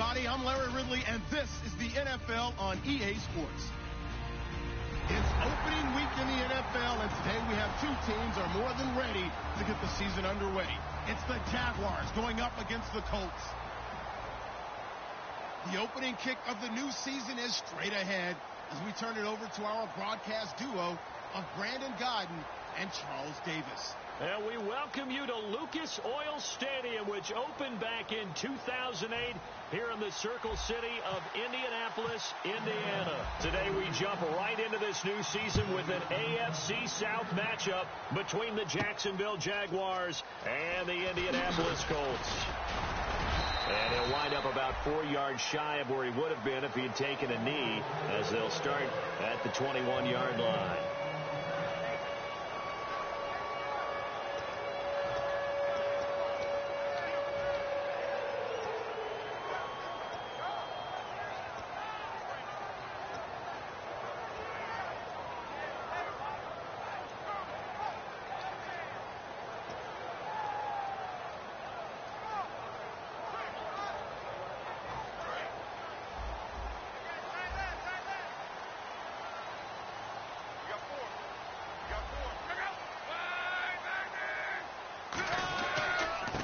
everybody. I'm Larry Ridley, and this is the NFL on EA Sports. It's opening week in the NFL, and today we have two teams are more than ready to get the season underway. It's the Jaguars going up against the Colts. The opening kick of the new season is straight ahead as we turn it over to our broadcast duo of Brandon Godden and Charles Davis. And we welcome you to Lucas Oil Stadium, which opened back in 2008 here in the Circle City of Indianapolis, Indiana. Today we jump right into this new season with an AFC South matchup between the Jacksonville Jaguars and the Indianapolis Colts. And he'll wind up about 4 yards shy of where he would have been if he had taken a knee, as they'll start at the 21-yard line.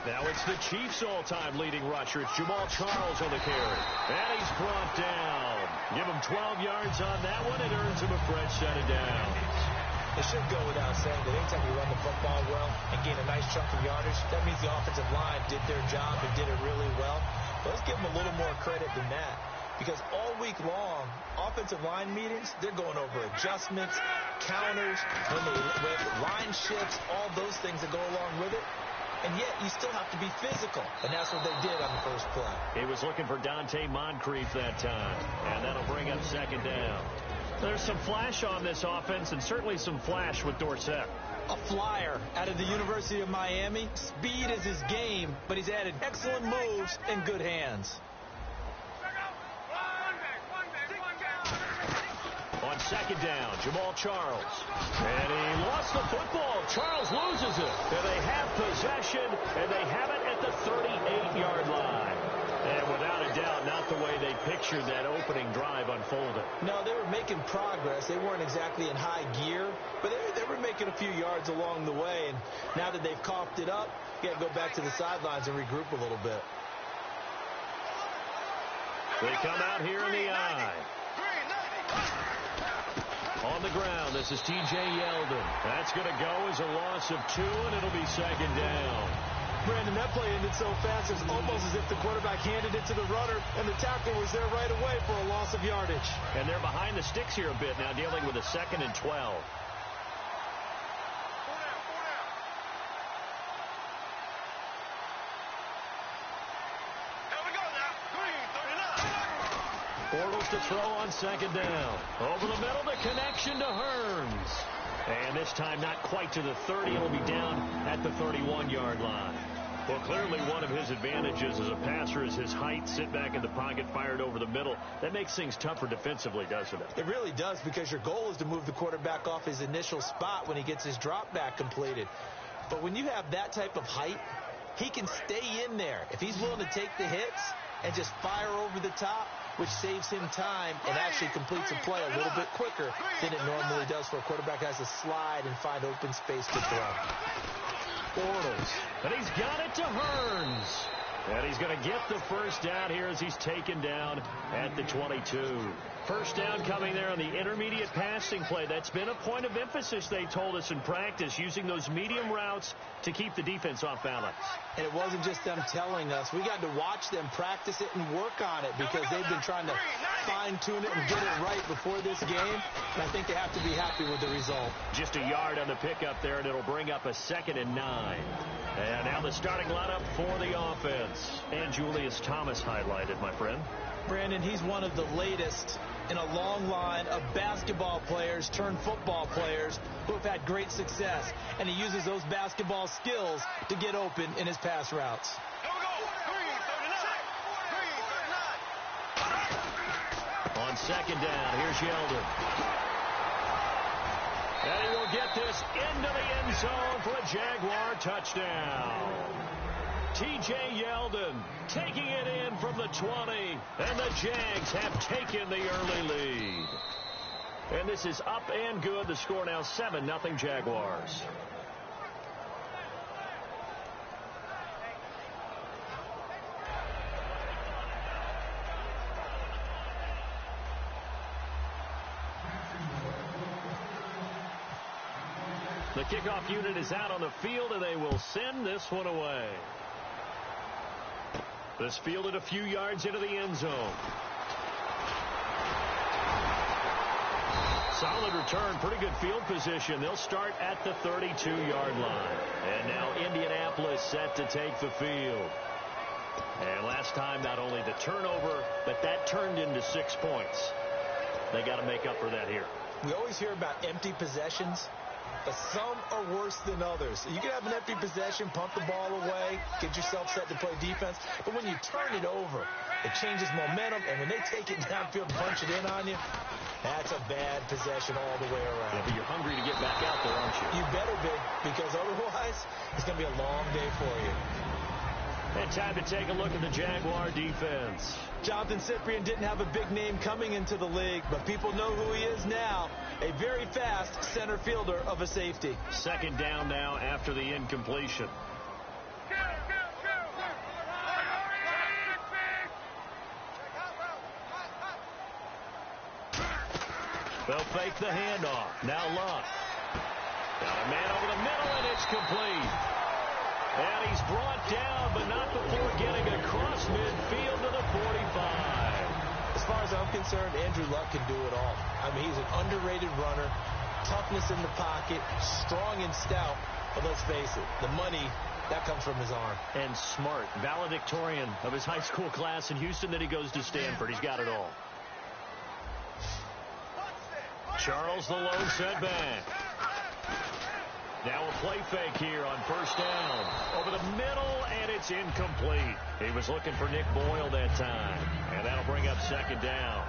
Now it's the Chiefs' all-time leading rusher. It's Jamal Charles on the carry. And he's brought down. Give him 12 yards on that one. It earns him a fresh set of downs. It should go without saying that anytime you run the football well and gain a nice chunk of yardage, that means the offensive line did their job and did it really well. But let's give them a little more credit than that. Because all week long, offensive line meetings, they're going over adjustments, counters, with line shifts, all those things that go along with it. And yet, you still have to be physical. And that's what they did on the first play. He was looking for Dante Moncrief that time. And that'll bring up second down. There's some flash on this offense, and certainly some flash with Dorsett. A flyer out of the University of Miami. Speed is his game, but he's added excellent moves and good hands. On second down, Jamal Charles. And he lost the football. Charles loses it. And they have possession, and they have it at the 38-yard line. And without a doubt, not the way they pictured that opening drive unfolded. No, they were making progress. They weren't exactly in high gear, but they were making a few yards along the way. And now that they've coughed it up, you got to go back to the sidelines and regroup a little bit. They come out here in the eye. On the ground, this is T.J. Yeldon. That's going to go as a loss of 2, and it'll be second down. Brandon, that play ended so fast, it's almost as if the quarterback handed it to the runner, and the tackle was there right away for a loss of yardage. And they're behind the sticks here a bit now, dealing with a 2nd and 12. Bortles to throw on second down. Over the middle, the connection to Hearns. And this time not quite to the 30. It'll be down at the 31-yard line. Well, clearly one of his advantages as a passer is his height. Sit back in the pocket, fired over the middle. That makes things tougher defensively, doesn't it? It really does, because your goal is to move the quarterback off his initial spot when he gets his drop back completed. But when you have that type of height, he can stay in there. If he's willing to take the hits and just fire over the top, which saves him time and actually completes a play a little bit quicker than it normally does for a quarterback has to slide and find open space to throw. Bortles. And he's got it to Hearns. And he's going to get the first down here as he's taken down at the 22. First down coming there on the intermediate passing play. That's been a point of emphasis, they told us in practice, using those medium routes to keep the defense off balance. And it wasn't just them telling us. We got to watch them practice it and work on it, because they've been trying to fine-tune it and get it right before this game. And I think they have to be happy with the result. Just a yard on the pickup there, and it'll bring up a 2nd and 9. And now the starting lineup for the offense. And Julius Thomas highlighted, my friend. Brandon, he's one of the latest in a long line of basketball players turned football players who have had great success. And he uses those basketball skills to get open in his pass routes. On second down, here's Yeldon. And he will get this into the end zone for a Jaguar touchdown. T.J. Yeldon taking it in from the 20. And the Jags have taken the early lead. And this is up and good. The score now 7-0 Jaguars. The kickoff unit is out on the field, and they will send this one away. This fielded a few yards into the end zone. Solid return, pretty good field position. They'll start at the 32-yard line. And now Indianapolis set to take the field. And last time, not only the turnover, but that turned into 6 points. They got to make up for that here. We always hear about empty possessions, but some are worse than others. You can have an empty possession, pump the ball away, get yourself set to play defense. But when you turn it over, it changes momentum. And when they take it downfield and punch it in on you, that's a bad possession all the way around. Yeah, but you're hungry to get back out there, aren't you? You better be, because otherwise it's going to be a long day for you. And time to take a look at the Jaguar defense. Jonathan Cyprien didn't have a big name coming into the league, but people know who he is now. A very fast center fielder of a safety. Second down now after the incompletion. They'll fake the handoff. Now Luck. Got a man over the middle, and it's complete. And he's brought down, but not before getting across midfield to the 45. As far as I'm concerned, Andrew Luck can do it all. I mean, he's an underrated runner, toughness in the pocket, strong and stout. But let's face it, the money, that comes from his arm. And smart, valedictorian of his high school class in Houston. Then he goes to Stanford. He's got it all. Charles, the lone setback. Now a play fake here on first down. Over the middle, and it's incomplete. He was looking for Nick Boyle that time. And that'll bring up second down.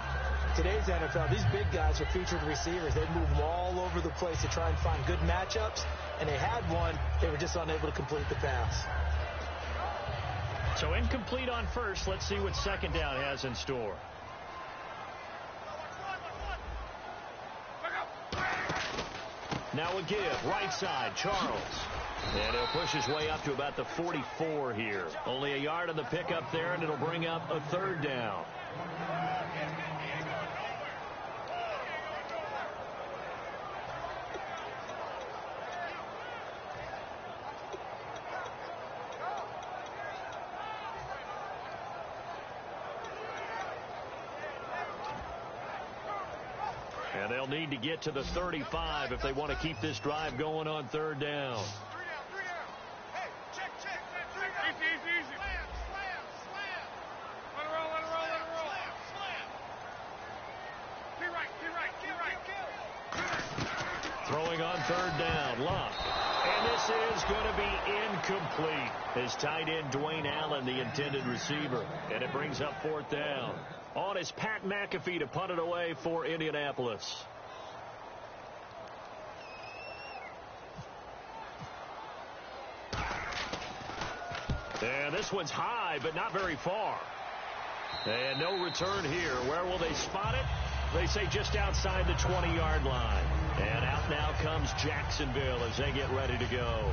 Today's NFL, these big guys are featured receivers. They move them all over the place to try and find good matchups. And they had one. They were just unable to complete the pass. So incomplete on first. Let's see what second down has in store. Now a give, right side, Charles. And he'll push his way up to about the 44 here. Only a yard on the pickup there, and it'll bring up a third down. And they'll need to get to the 35 if they want to keep this drive going on third down. Hey, check. Easy. Slam. Let it roll. Slam. Get right. Throwing on third down, Luck. And this is going to be incomplete. His tight end, Dwayne Allen, the intended receiver. And it brings up fourth down. On is Pat McAfee to punt it away for Indianapolis. And this one's high, but not very far. And no return here. Where will they spot it? They say just outside the 20-yard line. And out now comes Jacksonville as they get ready to go.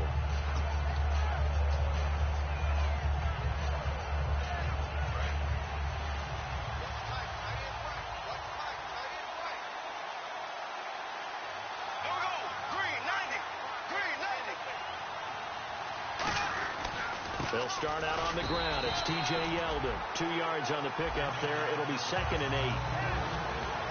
They'll start out on the ground. It's T.J. Yeldon. 2 yards on the pickup there. It'll be 2nd and 8.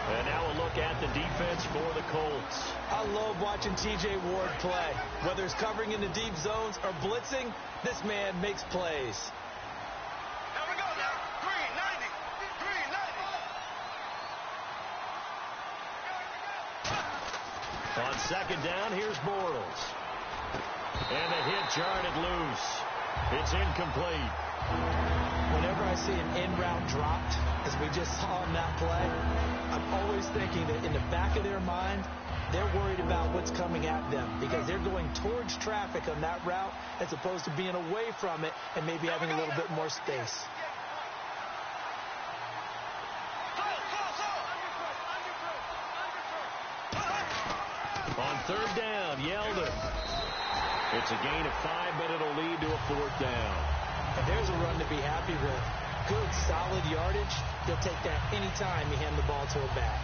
And now a look at the defense for the Colts. I love watching T.J. Ward play. Whether it's covering in the deep zones or blitzing, this man makes plays. Here we go now. 390. On second down, here's Bortles. And the hit jarred it loose. It's incomplete. Whenever I see an in route dropped, as we just saw in that play, I'm always thinking that in the back of their mind, they're worried about what's coming at them because they're going towards traffic on that route as opposed to being away from it and maybe having a little bit more space. On third down, Yeldon. It's a gain of 5, but it'll lead to a fourth down. And there's a run to be happy with. Good, solid yardage. They'll take that anytime you hand the ball to a back.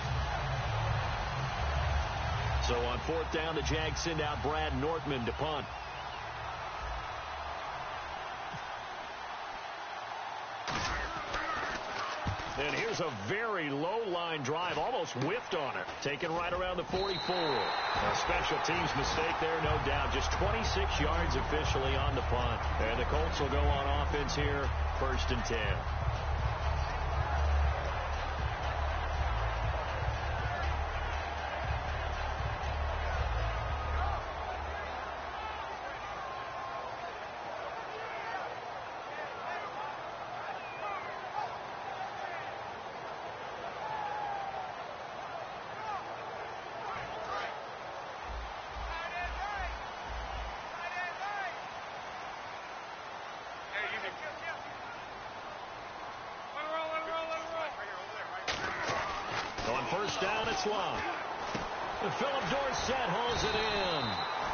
So on fourth down, the Jags send out Brad Nortman to punt. And here's a very low-line drive, almost whiffed on it. Taken right around the 44. A special teams mistake there, no doubt. Just 26 yards officially on the punt. And the Colts will go on offense here, 1st and 10. On first down, it's Love. Philip Dorsett hauls it in.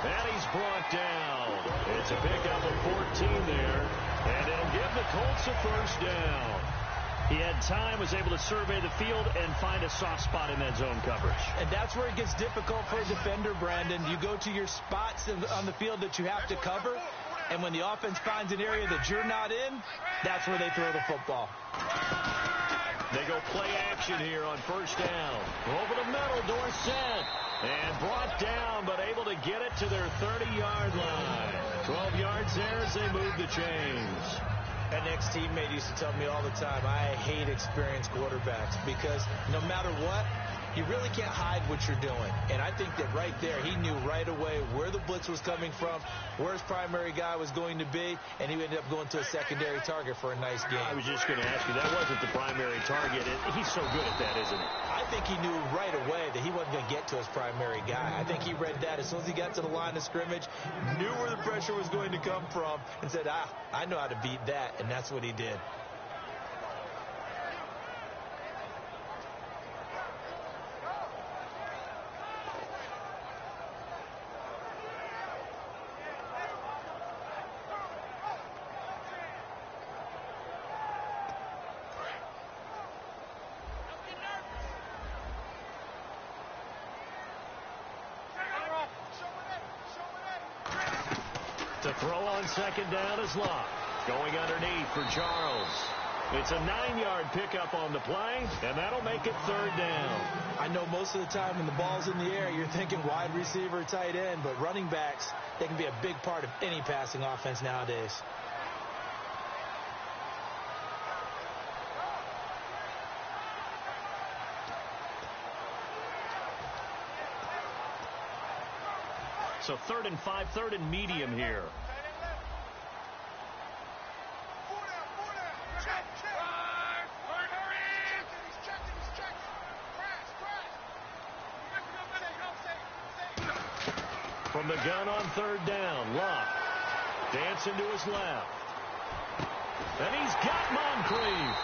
And he's brought down. It's a pickup of 14 there. And it'll give the Colts a first down. He had time, was able to survey the field and find a soft spot in that zone coverage. And that's where it gets difficult for a defender, Brandon. You go to your spots on the field that you have to cover. And when the offense finds an area that you're not in, that's where they throw the football. They go play action here on first down. Over the middle, Dorsett. And brought down, but able to get it to their 30-yard line. 12 yards there as they move the chains. An ex-teammate used to tell me all the time, I hate experienced quarterbacks because no matter what, you really can't hide what you're doing. And I think that right there, he knew right away where the blitz was coming from, where his primary guy was going to be, and he ended up going to a secondary target for a nice game. I was just going to ask you, that wasn't the primary target. He's so good at that, isn't he? I think he knew right away that he wasn't going to get to his primary guy. I think he read that as soon as he got to the line of scrimmage, knew where the pressure was going to come from, and said, I know how to beat that, and that's what he did. To throw on second down is Locke. Going underneath for Charles. It's a 9-yard pickup on the play, and that'll make it third down. I know most of the time when the ball's in the air, you're thinking wide receiver, tight end, but running backs, they can be a big part of any passing offense nowadays. So 3rd and 5, 3rd and medium here. From the gun on 3rd down, Locke dancing to his left. And he's got Moncrief.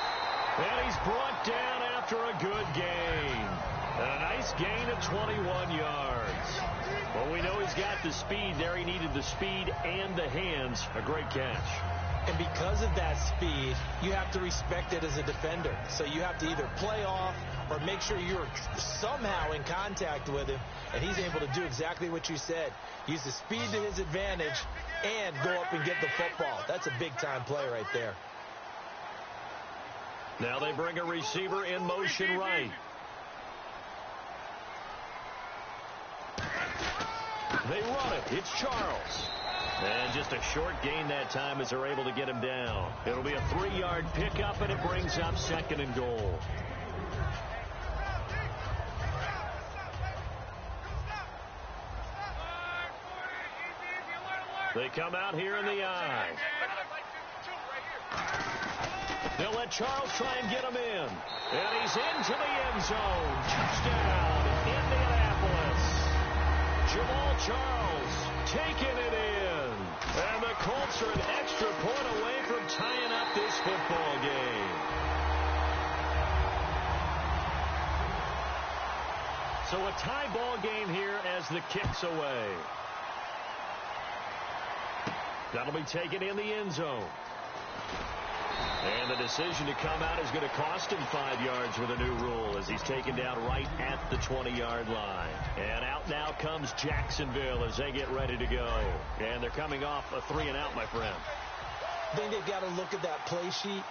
And he's brought down after a good gain. And a nice gain of 21 yards. Well, we know he's got the speed there. He needed the speed and the hands. A great catch. And because of that speed, you have to respect it as a defender. So you have to either play off or make sure you're somehow in contact with him. And he's able to do exactly what you said. Use the speed to his advantage and go up and get the football. That's a big-time play right there. Now they bring a receiver in motion right. They run it. It's Charles. And just a short gain that time as they're able to get him down. It'll be a 3-yard pickup, and it brings up 2nd and goal. They come out here in the I. They'll let Charles try and get him in. And he's into the end zone. Touchdown, Indianapolis. Jamal Charles taking it in. And the Colts are an extra point away from tying up this football game. So a tie ball game here as the kick's away. That'll be taken in the end zone. And the decision to come out is going to cost him 5 yards with a new rule as he's taken down right at the 20-yard line. And out now comes Jacksonville as they get ready to go. And they're coming off a 3-and-out, my friend. I think they've got to look at that play sheet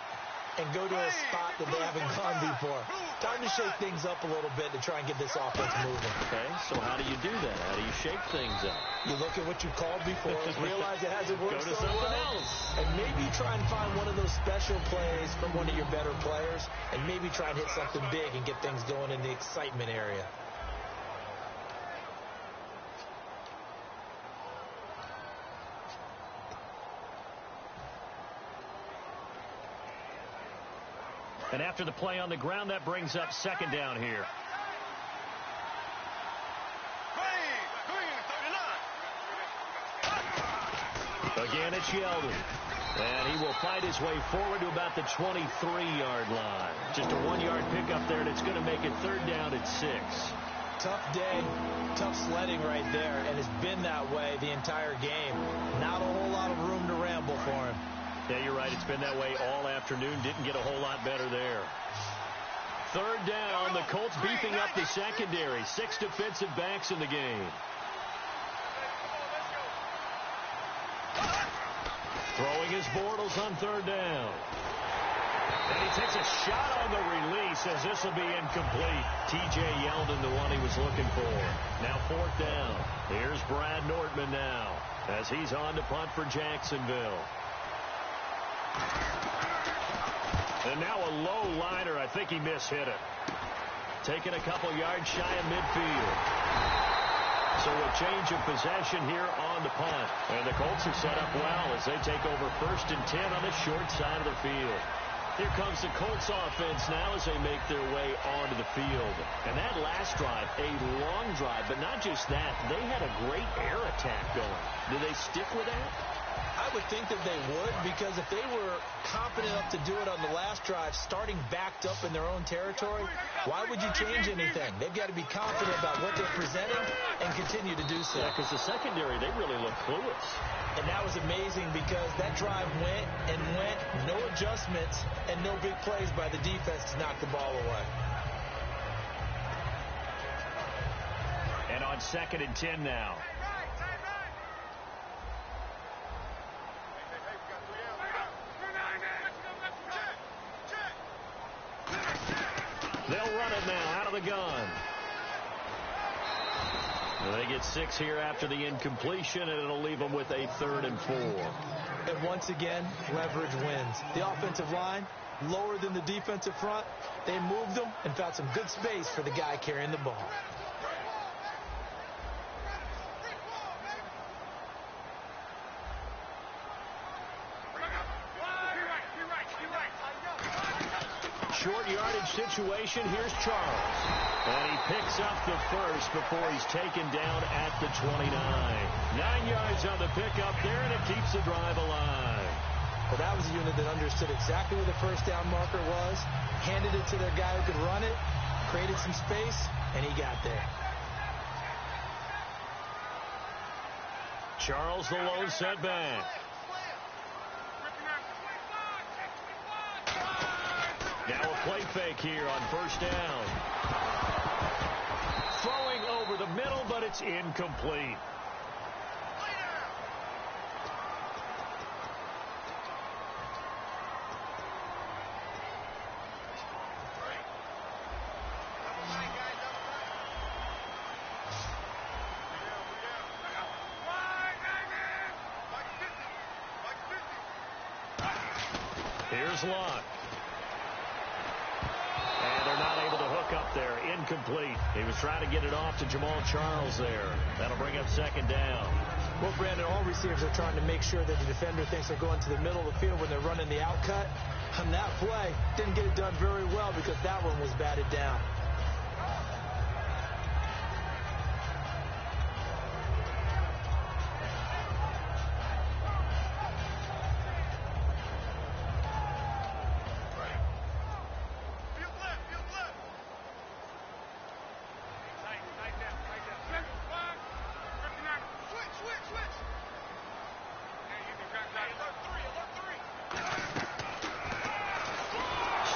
and go to a spot that they haven't gone before. Time to shake things up a little bit to try and get this offense moving. Okay, so how do you do that? How do you shake things up? You look at what you called before, realize it hasn't worked Go to so something well, else. and maybe try and find one of those special plays from one of your better players, and maybe try and hit something big and get things going in the excitement area. And after the play on the ground, that brings up second down here. Again, it's Yeldon. And he will fight his way forward to about the 23-yard line. Just a 1-yard pickup there, and it's going to make it third down at 6. Tough day, tough sledding right there, and it's been that way the entire game. Not a whole lot of room to ramble for him. Yeah, you're right. It's been that way all afternoon. Didn't get a whole lot better there. Third down. The Colts beefing up the secondary. 6 defensive backs in the game. Throwing his Bortles on third down. And he takes a shot on the release as this will be incomplete. T.J. Yeldon, the one he was looking for. Now fourth down. Here's Brad Nortman now as he's on to punt for Jacksonville. And now a low liner. I think he mishit it. Taking a couple yards shy of midfield. So a change of possession here on the punt. And the Colts are set up well as they take over 1st and 10 on the short side of the field. Here comes the Colts offense now as they make their way onto the field. And that last drive, a long drive, but not just that. They had a great air attack going. Do they stick with that? I would think that they would, because if they were confident enough to do it on the last drive, starting backed up in their own territory, why would you change anything? They've got to be confident about what they're presenting and continue to do so. Yeah, because the secondary, they really look clueless. And that was amazing because that drive went and went, no adjustments, and no big plays by the defense to knock the ball away. And on 2nd and 10 now. They'll run it now out of the gun. They get 6 here after the incompletion, and it'll leave them with a 3rd and 4. And once again, leverage wins. The offensive line, lower than the defensive front. They moved them and found some good space for the guy carrying the ball. Short yardage situation. Here's Charles. And he picks up the first before he's taken down at the 29. 9 yards on the pickup there, and it keeps the drive alive. Well, that was a unit that understood exactly where the first down marker was, handed it to their guy who could run it, created some space, and he got there. Charles, the lone setback. Now a play fake here on first down. Throwing over the middle, but it's incomplete. Here's Locke. And they're not able to hook up there. Incomplete. He was trying to get it off to Jamal Charles there. That'll bring up second down. Well, Brandon, all receivers are trying to make sure that the defender thinks they're going to the middle of the field when they're running the out cut. On that play, didn't get it done very well because that one was batted down.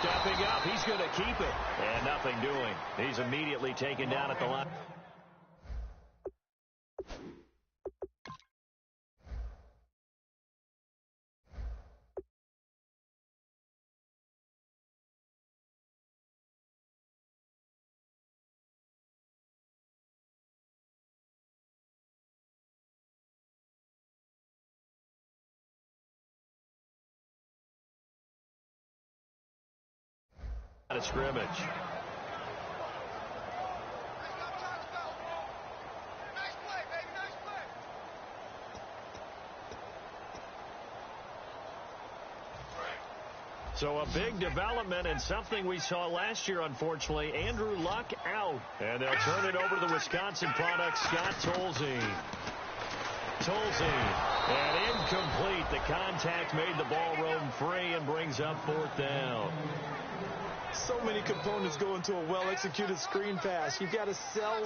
Stepping up, he's going to keep it. And nothing doing. He's immediately taken down at the line. A scrimmage. So a big development and something we saw last year, unfortunately. Andrew Luck out. And they'll turn it over to the Wisconsin product, Scott Tolzien. And incomplete. The contact made the ball roam free and brings up fourth down. So many components go into a well-executed screen pass. You've got to sell.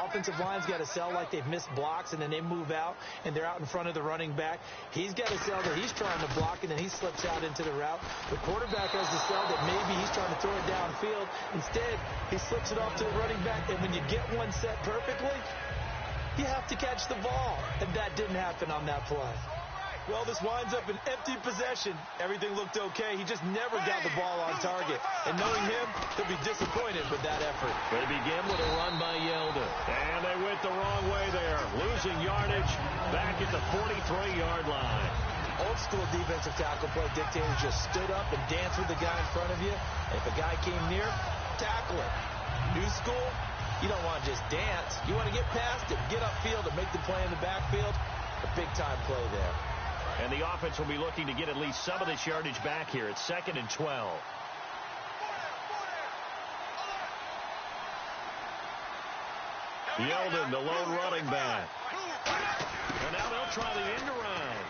Offensive line's got to sell like they've missed blocks, and then they move out, and they're out in front of the running back. He's got to sell that he's trying to block, and then he slips out into the route. The quarterback has to sell that maybe he's trying to throw it downfield. Instead, he slips it off to the running back, and when you get one set perfectly, you have to catch the ball, and that didn't happen on that play. Well, this winds up an empty possession. Everything looked okay. He just never got the ball on target. And knowing him, he'll be disappointed with that effort. They begin with a run by Yeldon. And they went the wrong way there. Losing yardage back at the 43-yard line. Old school defensive tackle play dictator just stood up and danced with the guy in front of you. And if a guy came near, tackle it. New school, you don't want to just dance. You want to get past it, get upfield, and make the play in the backfield. A big-time play there. And the offense will be looking to get at least some of this yardage back here. It's 2nd and 12. Yeldon, the lone running back. And now they'll try the end around.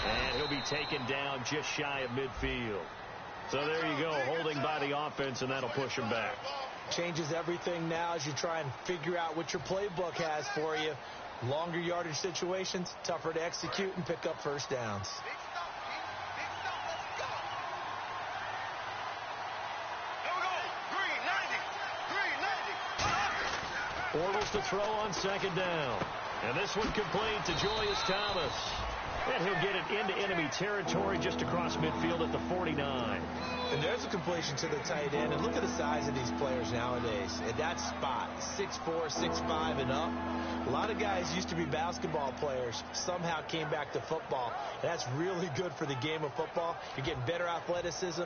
And he'll be taken down just shy of midfield. So there you go, holding by the offense, and that'll push him back. Changes everything now as you try and figure out what your playbook has for you. Longer yardage situations, tougher to execute and pick up first downs. Bortles to throw on 2nd down. And this one complete to Julius Thomas. And he'll get it into enemy territory just across midfield at the 49. And there's a completion to the tight end. And look at the size of these players nowadays. At that spot, 6'4", 6'5", and up. A lot of guys used to be basketball players, somehow came back to football. That's really good for the game of football. You're getting better athleticism,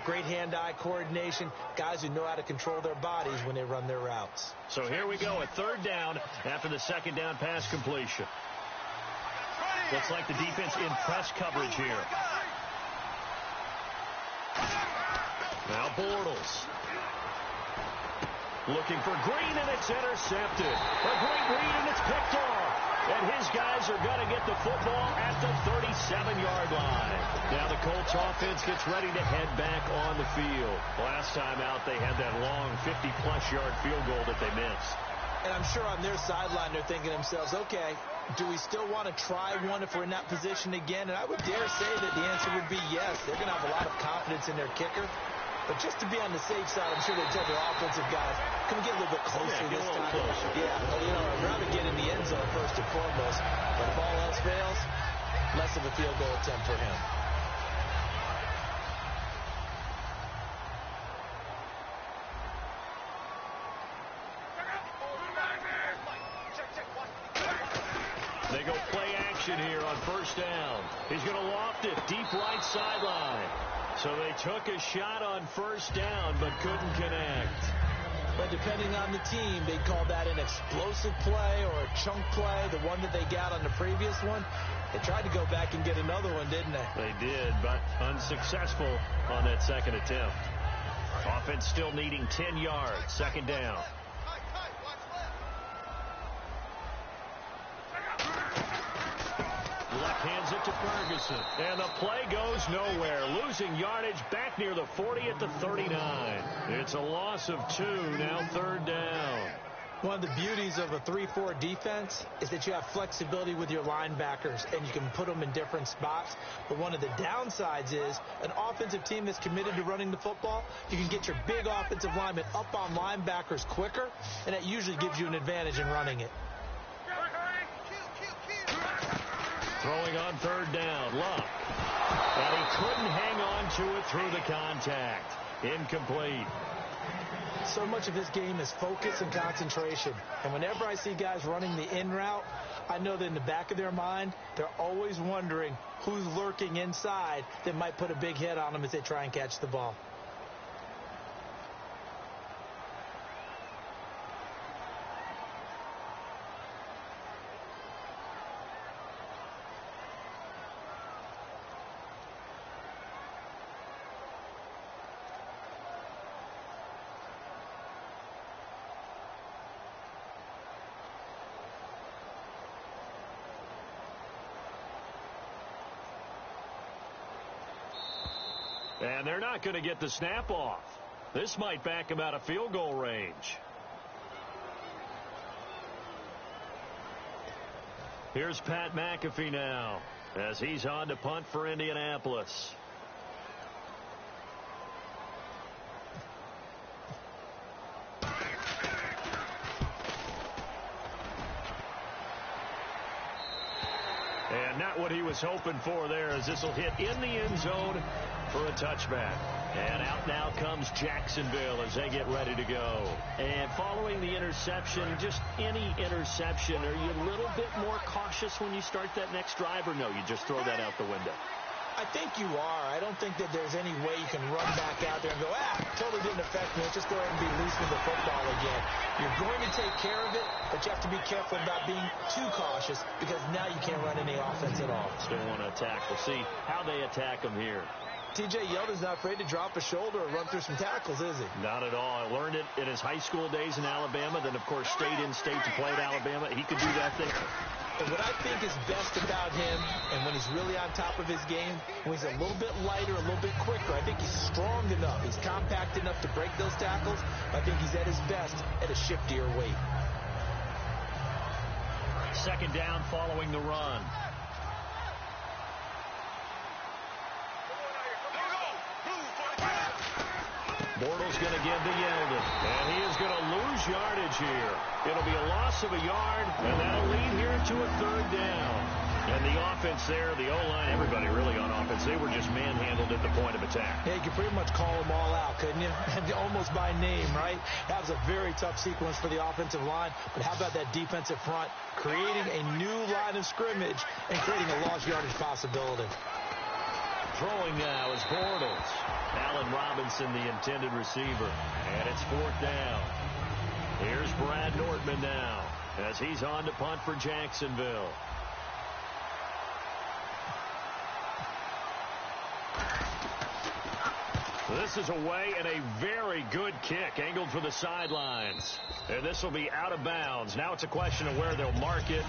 great hand-eye coordination, guys who know how to control their bodies when they run their routes. So here we go, a 3rd down after the 2nd down pass completion. Looks like the defense in press coverage here. Now Bortles. Looking for Green, and it's intercepted. A great read, and it's picked off. And his guys are going to get the football at the 37-yard line. Now the Colts offense gets ready to head back on the field. Last time out, they had that long 50-plus yard field goal that they missed. And I'm sure on their sideline, they're thinking to themselves, okay, do we still want to try one if we're in that position again? And I would dare say that the answer would be yes. They're going to have a lot of confidence in their kicker. But just to be on the safe side, I'm sure they told their offensive guys, can we get a little bit closer this time? Yeah, I'd rather get in the end zone first and foremost. But if all else fails, less of a field goal attempt for him. They go play action here on 1st down. He's going to loft it deep right sideline. So they took a shot on 1st down but couldn't connect. But depending on the team, they call that an explosive play or a chunk play, the one that they got on the previous one. They tried to go back and get another one, didn't they? They did, but unsuccessful on that second attempt. Offense still needing 10 yards. Second down. Left hands it to Ferguson. And the play goes nowhere. Losing yardage back near the 40 at the 39. It's a loss of 2. Now third down. One of the beauties of a 3-4 defense is that you have flexibility with your linebackers, and you can put them in different spots. But one of the downsides is an offensive team that's committed to running the football, you can get your big offensive linemen up on linebackers quicker, and that usually gives you an advantage in running it. Throwing on third down, Luck. And he couldn't hang on to it through the contact. Incomplete. So much of this game is focus and concentration. And whenever I see guys running the in route, I know that in the back of their mind, they're always wondering who's lurking inside that might put a big hit on them as they try and catch the ball. And they're not going to get the snap off. This might back him out of field goal range. Here's Pat McAfee now as he's on to punt for Indianapolis. And not what he was hoping for there, as this will hit in the end zone for a touchback. And out now comes Jacksonville as they get ready to go. And following the interception, just any interception, are you a little bit more cautious when you start that next drive, or no, you just throw that out the window? I think you are. I don't think that there's any way you can run back out there and go, totally didn't affect me. Let's just go ahead and be loose with the football again. You're going to take care of it, but you have to be careful about being too cautious because now you can't run any offense at all. Still want to attack. We'll see how they attack them here. T.J. Yeldon's not afraid to drop a shoulder or run through some tackles, is he? Not at all. I learned it in his high school days in Alabama. Then, of course, stayed in state to play at Alabama. He could do that thing. And what I think is best about him, and when he's really on top of his game, when he's a little bit lighter, a little bit quicker, I think he's strong enough. He's compact enough to break those tackles. I think he's at his best at a shiftier weight. Second down following the run. Bortles going to give to Yeldon. And he is going to lose yardage here. It'll be a loss of a yard, and that'll lead here to a third down. And the offense there, the O-line, everybody really on offense, they were just manhandled at the point of attack. Yeah, you could pretty much call them all out, couldn't you? Almost by name, right? That was a very tough sequence for the offensive line. But how about that defensive front creating a new line of scrimmage and creating a lost yardage possibility? Throwing now is Bortles. Allen Robinson, the intended receiver. And it's fourth down. Here's Brad Nordman now as he's on to punt for Jacksonville. This is away and a very good kick angled for the sidelines. And this will be out of bounds. Now it's a question of where they'll mark it.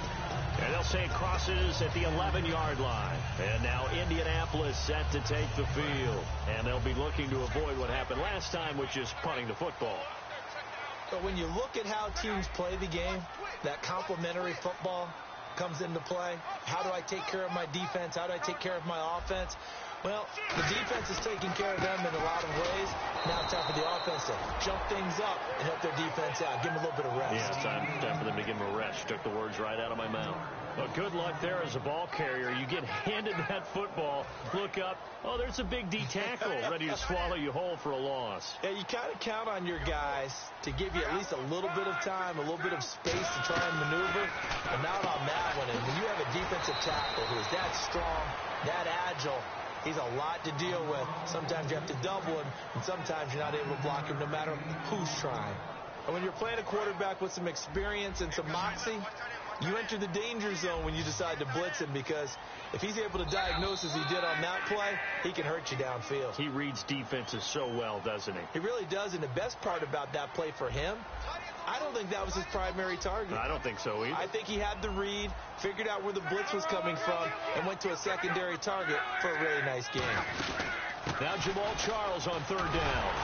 And they'll say it crosses at the 11-yard line. And now Indianapolis set to take the field. And they'll be looking to avoid what happened last time, which is punting the football. But when you look at how teams play the game, that complementary football comes into play. How do I take care of my defense? How do I take care of my offense? Well, the defense is taking care of them in a lot of ways. Now it's time for the offense to jump things up and help their defense out. Give them a little bit of rest. Yeah, it's time for them to give them a rest. Took the words right out of my mouth. Well, good luck there as a ball carrier. You get handed that football, look up, oh, there's a big D tackle ready to swallow you whole for a loss. Yeah, you kind of count on your guys to give you at least a little bit of time, a little bit of space to try and maneuver, but not on that one. And when you have a defensive tackle who is that strong, that agile, he's a lot to deal with. Sometimes you have to double him, and sometimes you're not able to block him no matter who's trying. And when you're playing a quarterback with some experience and some moxie, you enter the danger zone when you decide to blitz him, because if he's able to diagnose as he did on that play, he can hurt you downfield. He reads defenses so well, doesn't he? He really does, and the best part about that play for him, I don't think that was his primary target. I don't think so either. I think he had the read, figured out where the blitz was coming from, and went to a secondary target for a really nice game. Now Jamal Charles on third down.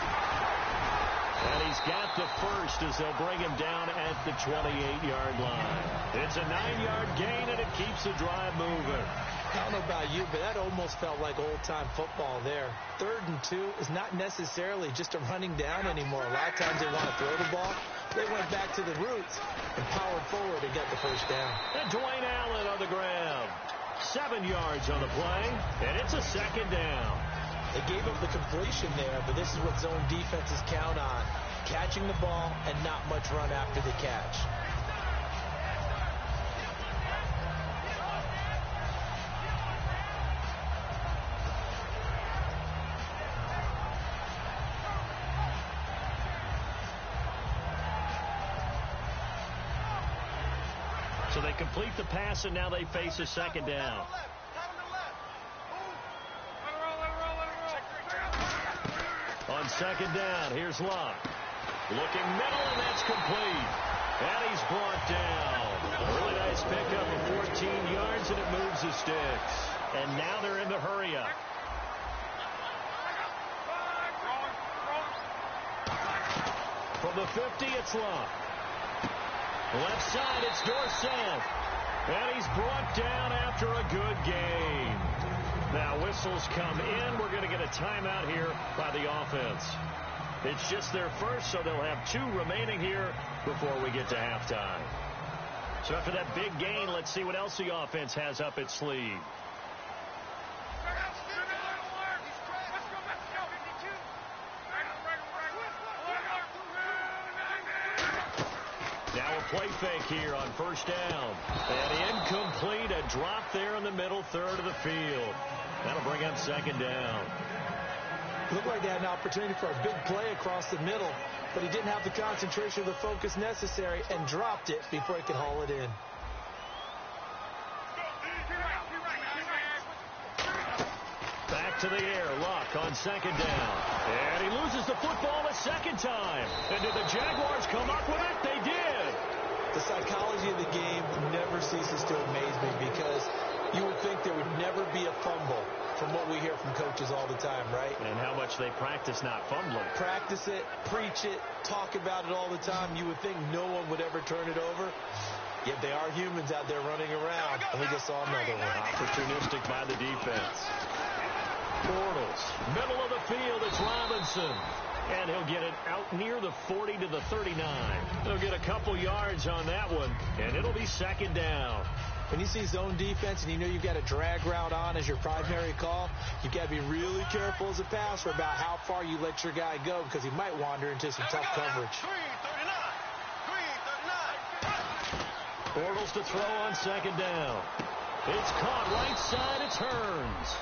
And he's got the first as they'll bring him down at the 28-yard line. It's a 9-yard gain, and it keeps the drive moving. I don't know about you, but that almost felt like old-time football there. 3rd and 2 is not necessarily just a running down anymore. A lot of times they want to throw the ball. They went back to the roots and powered forward and got the first down. And Dwayne Allen on the ground. 7 yards on the play, and it's a 2nd down. They gave up the completion there, but this is what zone defenses count on. Catching the ball and not much run after the catch. So they complete the pass, and now they face a 2nd down. On 2nd down, here's Luck. Looking middle, and that's complete. And he's brought down. A really nice pickup of 14 yards, and it moves the sticks. And now they're in the hurry-up. From the 50, it's Luck. Left side, it's Dorsett. And he's brought down after a good game. Now whistles come in. We're going to get a timeout here by the offense. It's just their first, so they'll have 2 remaining here before we get to halftime. So after that big gain, let's see what else the offense has up its sleeve. Now a play fake here on 1st down. And incomplete, a drop there in the middle 3rd of the field. That'll bring up 2nd down. Looked like they had an opportunity for a big play across the middle, but he didn't have the concentration or the focus necessary and dropped it before he could haul it in. Back to the air, Luck on 2nd down. And he loses the football a 2nd time. And did the Jaguars come up with it? They did. The psychology of the game never ceases to amaze me, because you would think there would never be a fumble from what we hear from coaches all the time, right? And how much they practice not fumbling. Practice it, preach it, talk about it all the time. You would think no one would ever turn it over. Yet they are humans out there running around, and we just saw another one. Opportunistic by the defense. Bortles, middle of the field, it's Robinson. And he'll get it out near the 40 to the 39. He'll get a couple yards on that one, and it'll be 2nd down. When you see zone defense and you know you've got a drag route on as your primary call, you've got to be really careful as a passer about how far you let your guy go, because he might wander into some tough coverage. Bortles to throw on 2nd down. It's caught right side. It's Hearns.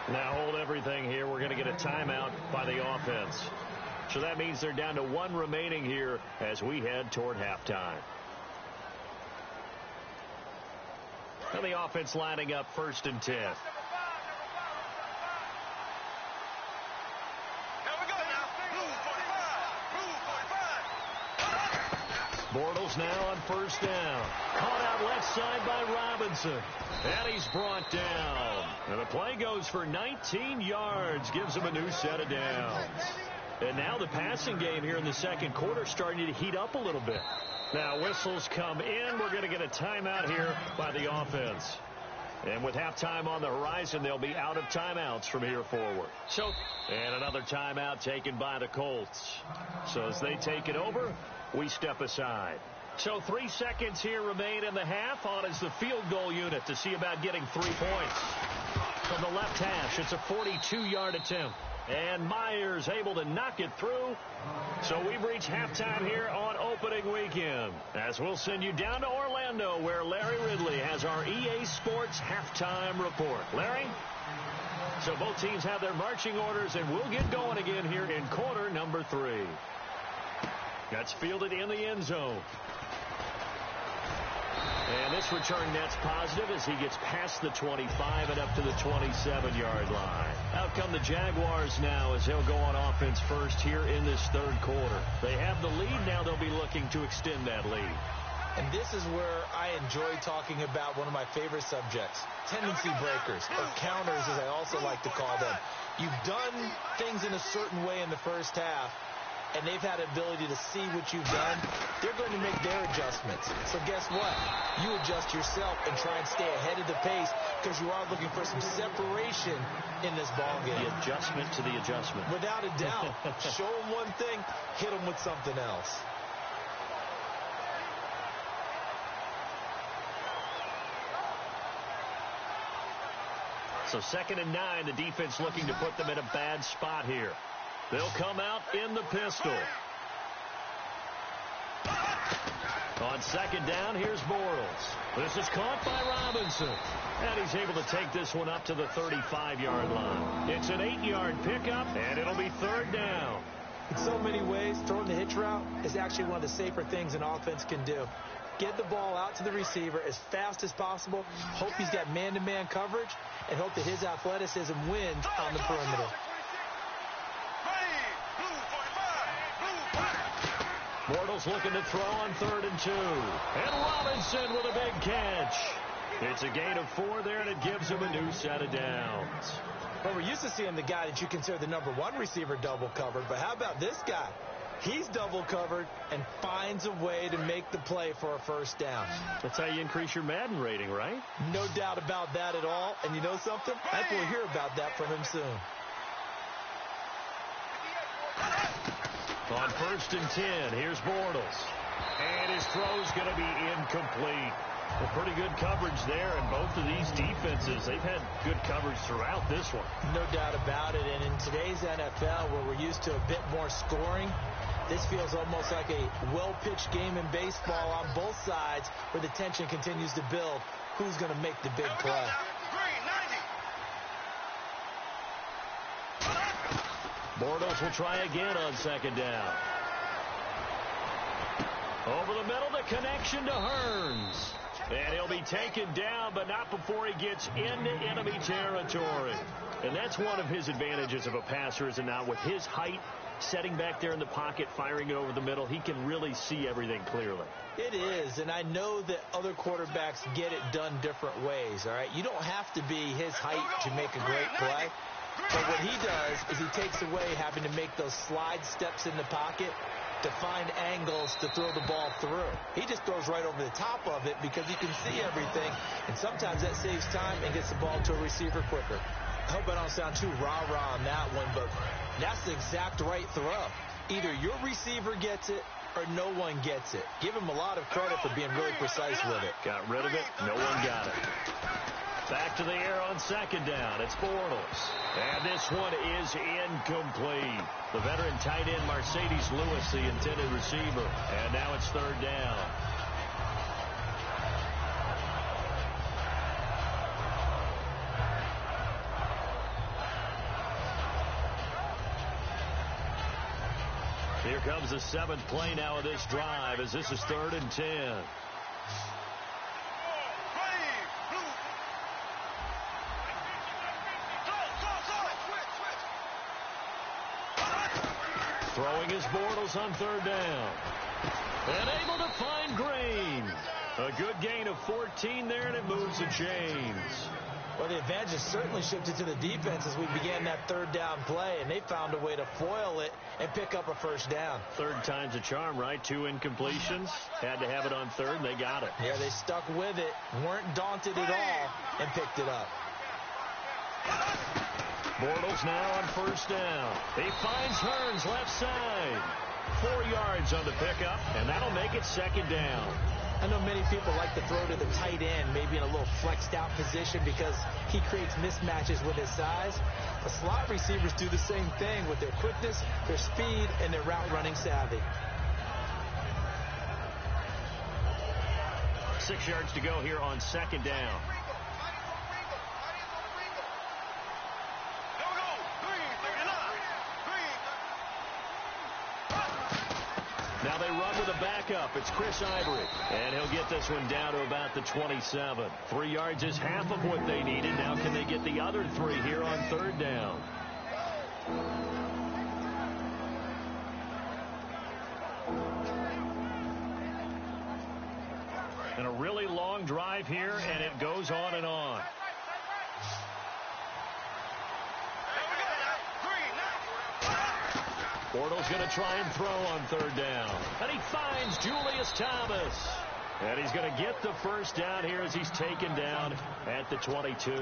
Now hold everything here. We're going to get a timeout by the offense. So that means they're down to 1 remaining here as we head toward halftime. And the offense lining up 1st and 10. Bortles now on 1st down. Caught out left side by Robinson. And he's brought down. And the play goes for 19 yards. Gives him a new set of downs. And now the passing game here in the 2nd quarter starting to heat up a little bit. Now whistles come in. We're going to get a timeout here by the offense. And with halftime on the horizon, they'll be out of timeouts from here forward. And another timeout taken by the Colts. So as they take it over, we step aside. So 3 seconds here remain in the half. On is the field goal unit to see about getting 3 points. From the left hash, it's a 42-yard attempt. And Myers able to knock it through. So we've reached halftime here on opening weekend, as we'll send you down to Orlando, where Larry Ridley has our EA Sports halftime report. Larry? So both teams have their marching orders, and we'll get going again here in quarter number 3. That's fielded in the end zone. And this return net's positive as he gets past the 25 and up to the 27-yard line. Out come the Jaguars now as they'll go on offense first here in this third quarter. They have the lead. Now they'll be looking to extend that lead. And this is where I enjoy talking about one of my favorite subjects, tendency breakers, or counters as I also like to call them. You've done things in a certain way in the first half, and they've had the ability to see what you've done. They're going to make their adjustments. So guess what? You adjust yourself and try and stay ahead of the pace because you are looking for some separation in this ball game. The adjustment to the adjustment. Without a doubt. Show them one thing, hit them with something else. So 2nd and 9, the defense looking to put them in a bad spot here. They'll come out in the pistol. On 2nd down, here's Bortles. This is caught by Robinson. And he's able to take this one up to the 35-yard line. It's an 8-yard pickup, and it'll be 3rd down. In so many ways, throwing the hitch route is actually one of the safer things an offense can do. Get the ball out to the receiver as fast as possible, hope he's got man-to-man coverage, and hope that his athleticism wins on the perimeter. Bortles looking to throw on 3rd and 2. And Robinson with a big catch. It's a gain of 4 there, and it gives him a new set of downs. Well, we're used to seeing the guy that you consider the number 1 receiver double covered, but how about this guy? He's double covered and finds a way to make the play for a 1st down. That's how you increase your Madden rating, right? No doubt about that at all. And you know something? I think we'll hear about that from him soon. On 1st and 10, here's Bortles. And his throw's going to be incomplete. Well, pretty good coverage there, and both of these defenses, they've had good coverage throughout this one. No doubt about it, and in today's NFL, where we're used to a bit more scoring, this feels almost like a well-pitched game in baseball on both sides where the tension continues to build. Who's going to make the big play? Bortles will try again on 2nd down. Over the middle, the connection to Hearns. And he'll be taken down, but not before he gets into enemy territory. And that's one of his advantages of a passer, is it not? With his height, setting back there in the pocket, firing it over the middle, he can really see everything clearly. It is, and I know that other quarterbacks get it done different ways, all right? You don't have to be his height to make a great play. But what he does is he takes away having to make those slide steps in the pocket to find angles to throw the ball through. He just throws right over the top of it because he can see everything, and sometimes that saves time and gets the ball to a receiver quicker. I hope I don't sound too rah-rah on that one, but that's the exact right throw. Either your receiver gets it or no one gets it. Give him a lot of credit for being really precise with it. Got rid of it. No one got it. Back to the air on 2nd down. It's Bortles. And this one is incomplete. The veteran tight end Mercedes Lewis, the intended receiver. And now it's 3rd down. Here comes the 7th play now of this drive as this is 3rd and 10. Throwing his Bortles on 3rd down. And able to find Green. A good gain of 14 there, and it moves the chains. Well, the advantage has certainly shifted to the defense as we began that 3rd down play, and they found a way to foil it and pick up a 1st down. 3rd time's a charm, right? 2 incompletions. Had to have it on 3rd, and they got it. Yeah, they stuck with it, weren't daunted at all, and picked it up. Bortles now on 1st down. He finds Hearns left side. 4 yards on the pickup, and that'll make it 2nd down. I know many people like to throw to the tight end, maybe in a little flexed out position because he creates mismatches with his size. The slot receivers do the same thing with their quickness, their speed, and their route running savvy. 6 yards to go here on 2nd down. Now they run with a backup. It's Chris Ivory. And he'll get this one down to about the 27. 3 yards is half of what they needed. Now can they get the other 3 here on third down? And a really long drive here, and it goes on and on. Bortles going to try and throw on third down. And he finds Julius Thomas. And he's going to get the first down here as he's taken down at the 22.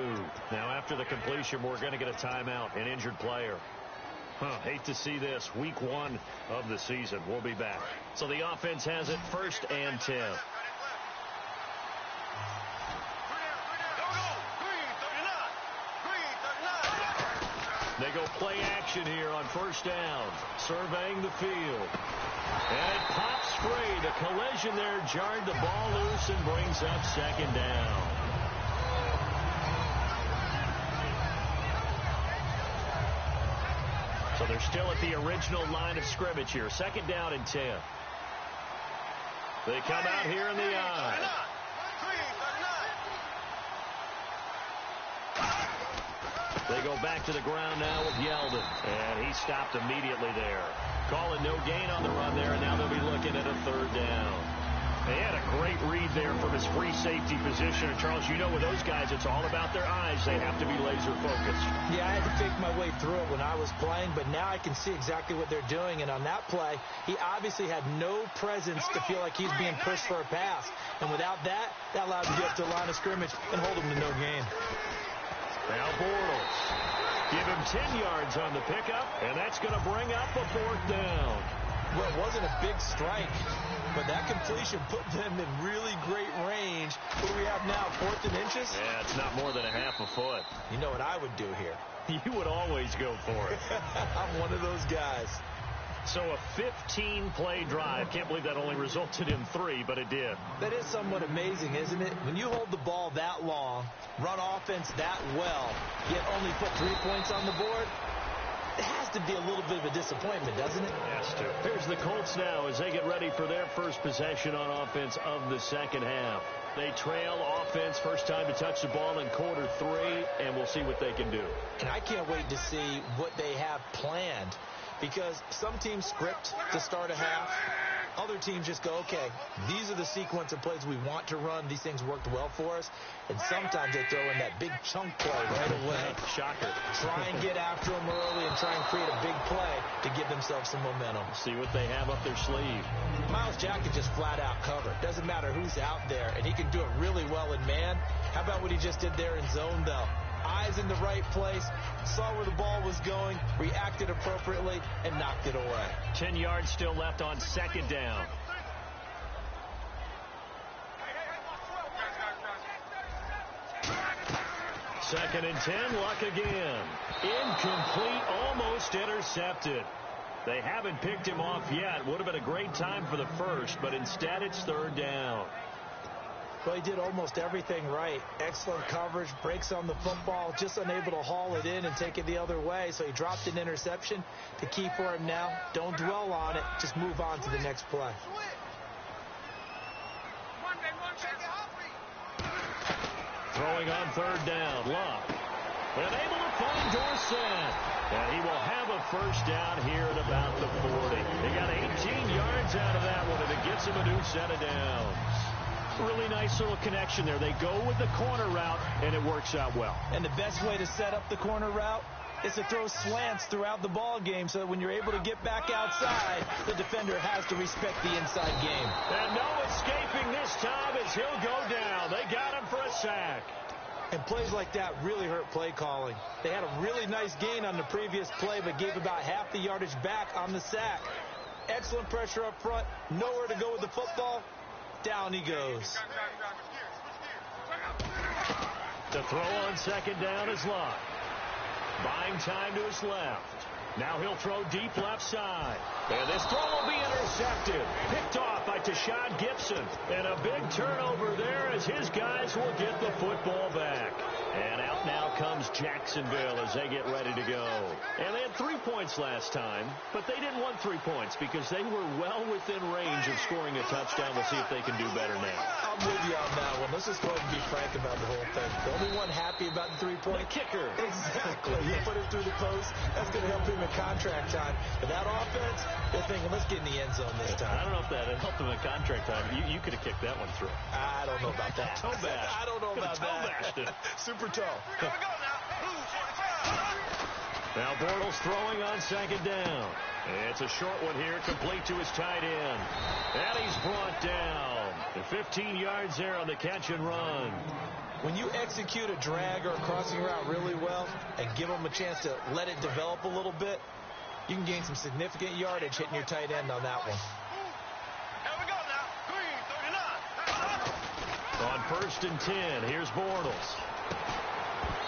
Now, after the completion, we're going to get a timeout, an injured player. Hate to see this. Week 1 of the season. We'll be back. So the offense has it 1st and 10. They go play action here on 1st down. Surveying the field. And it pops free. The collision there jarred the ball loose and brings up 2nd down. So they're still at the original line of scrimmage here. 2nd down and 10. They come out here in the eye. They go back to the ground now with Yeldon. And he stopped immediately there. Calling no gain on the run there, and now they'll be looking at a 3rd down. They had a great read there from his free safety position. And Charles, you know with those guys, it's all about their eyes. They have to be laser focused. Yeah, I had to fake my way through it when I was playing, but now I can see exactly what they're doing. And on that play, he obviously had no presence to feel like he's being pushed for a pass. And without that, that allowed him to get up to the line of scrimmage and hold him to no gain. Now Bortles. Give him 10 yards on the pickup, and that's going to bring up a 4th down. Well, it wasn't a big strike, but that completion put them in really great range. What do we have now, 4th and inches? Yeah, it's not more than a half a foot. You know what I would do here? You would always go for it. I'm one of those guys. So a 15-play drive. Can't believe that only resulted in 3, but it did. That is somewhat amazing, isn't it? When you hold the ball that long, run offense that well, yet only put 3 points on the board, it has to be a little bit of a disappointment, doesn't it? It has to. Here's the Colts now as they get ready for their first possession on offense of the 2nd half. They trail offense, first time to touch the ball in quarter 3, and we'll see what they can do. And I can't wait to see what they have planned. Because some teams script to start a half. Other teams just go, okay, these are the sequence of plays we want to run. These things worked well for us. And sometimes they throw in that big chunk play right away. Shocker. Try and get after them early and try and create a big play to give themselves some momentum. See what they have up their sleeve. Miles Jack can just flat out cover. Doesn't matter who's out there. And he can do it really well in man. How about what he just did there in zone, though? Eyes in the right place, saw where the ball was going, reacted appropriately, and knocked it away. 10 yards still left on 2nd down. Second and 10, Luck again. Incomplete, almost intercepted. They haven't picked him off yet. Would have been a great time for the first, but instead it's 3rd down. Well, he did almost everything right. Excellent coverage, breaks on the football, just unable to haul it in and take it the other way. So he dropped an interception. The key for him now, don't dwell on it. Just move on to the next play. Throwing on 3rd down, Luck. And able to find Dorsett. And he will have a first down here at about the 40. He got 18 yards out of that one, and it gets him a new set of downs. Really nice little connection there. They go with the corner route, and it works out well. And the best way to set up the corner route is to throw slants throughout the ball game so that when you're able to get back outside, the defender has to respect the inside game. And no escaping this time as he'll go down. They got him for a sack. And plays like that really hurt play calling. They had a really nice gain on the previous play, but gave about half the yardage back on the sack. Excellent pressure up front. Nowhere to go with the football. Down he goes. The throw on 2nd down is Luck. Buying time to his left. Now he'll throw deep left side. And this throw will be intercepted. Picked off by Tashad Gibson. And a big turnover there as his guys will get the football back. And out now comes Jacksonville as they get ready to go. And they had 3 points last time, but they didn't want 3 points because they were well within range of scoring a touchdown. We'll see if they can do better now. I'm with you on that one. Let's just go ahead and be frank about the whole thing. The only one happy about the 3-point. The kicker. Exactly. He put it through the post. That's going to help him in contract time. But that offense, they're thinking, let's get in the end zone this time. I don't know if that helped him in contract time. You could have kicked that one through. I don't know about that. Toe bash. I don't know about that. Super toe. Here we go now. Blue 45. Now Bortles throwing on second down. It's a short one here, complete to his tight end. And he's brought down. 15 yards there on the catch and run. When you execute a drag or a crossing route really well and give them a chance to let it develop a little bit, you can gain some significant yardage hitting your tight end on that one. Here we go now. Green 39. On 1st and 10, here's Bortles.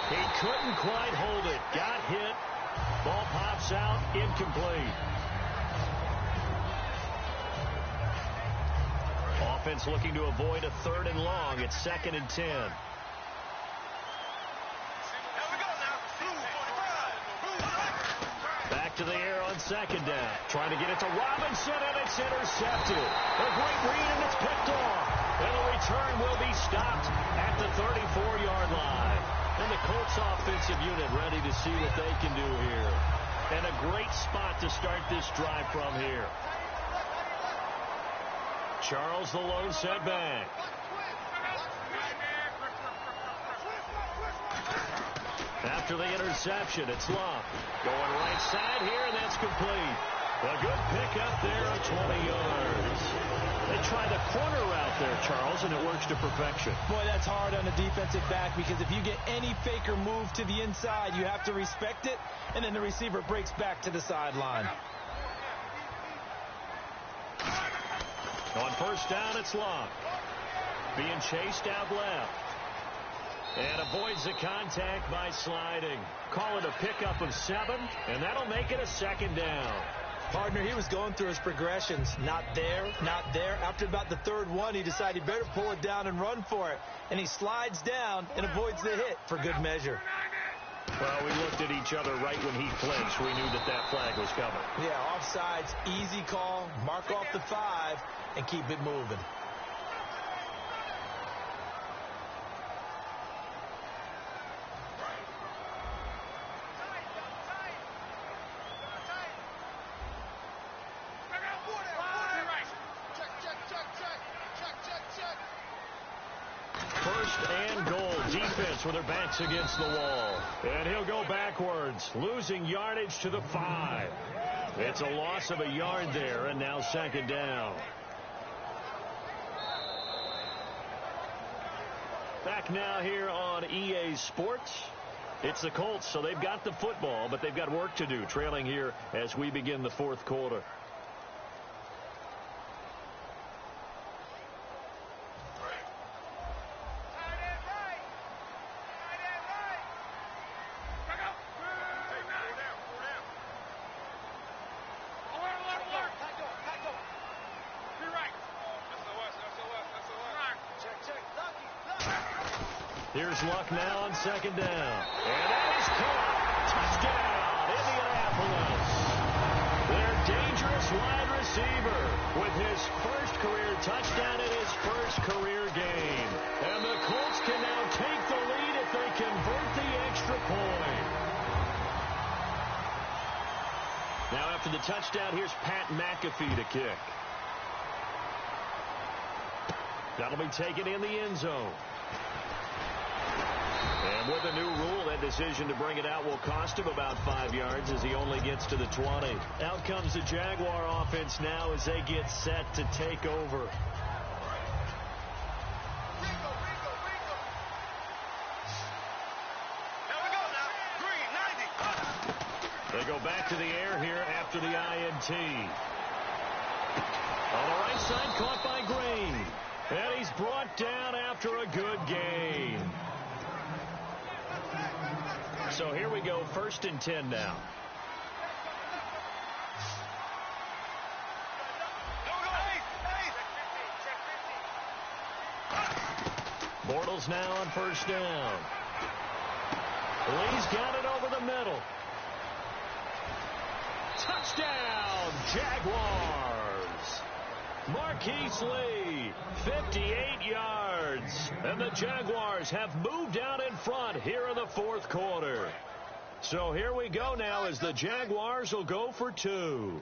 He couldn't quite hold it. Got hit. Ball pops out. Incomplete. Offense looking to avoid a 3rd and long. It's 2nd and 10. Here we go now. Blue 45. Back to the air on 2nd down. Trying to get it to Robinson, and it's intercepted. A great read, and it's picked off. And the return will be stopped at the 34-yard line. And the Colts offensive unit ready to see what they can do here. And a great spot to start this drive from here. Charles the lone setback. After the interception, it's Luck. Going right side here, and that's complete. A good pickup there of 20 yards. They try the corner route there, Charles, and it works to perfection. Boy, that's hard on a defensive back because if you get any fake or move to the inside, you have to respect it, and then the receiver breaks back to the sideline. On 1st down, it's Luck. Being chased out left. And avoids the contact by sliding. Call it a pickup of 7, and that'll make it a 2nd down. Partner, he was going through his progressions. Not there, not there. After about the 3rd one, he decided he better pull it down and run for it. And he slides down and avoids the hit for good measure. Well, we looked at each other right when he flinched. We knew that flag was coming. Yeah, offsides, easy call. Mark off the 5 and keep it moving. With their backs against the wall. And he'll go backwards, losing yardage to the 5. It's a loss of a yard there, and now 2nd down. Back now here on EA Sports. It's the Colts, so they've got the football, but they've got work to do, trailing here as we begin the 4th quarter. Here's Luck now on 2nd down. And that is caught. Touchdown, Indianapolis. Their dangerous wide receiver with his first career touchdown in his first career game. And the Colts can now take the lead if they convert the extra point. Now after the touchdown, here's Pat McAfee to kick. That'll be taken in the end zone. And with a new rule, that decision to bring it out will cost him about 5 yards as he only gets to the 20. Out comes the Jaguar offense now as they get set to take over. They go back to the air here after the INT. On the right side, caught by Green. And he's brought down after a good gain. So here we go, 1st and 10 now. Bortles now on 1st down. Lee's got it over the middle. Touchdown, Jaguars. Marquise Lee, 58 yards. And the Jaguars have moved out in front here in the fourth quarter. So here we go now as the Jaguars will go for two.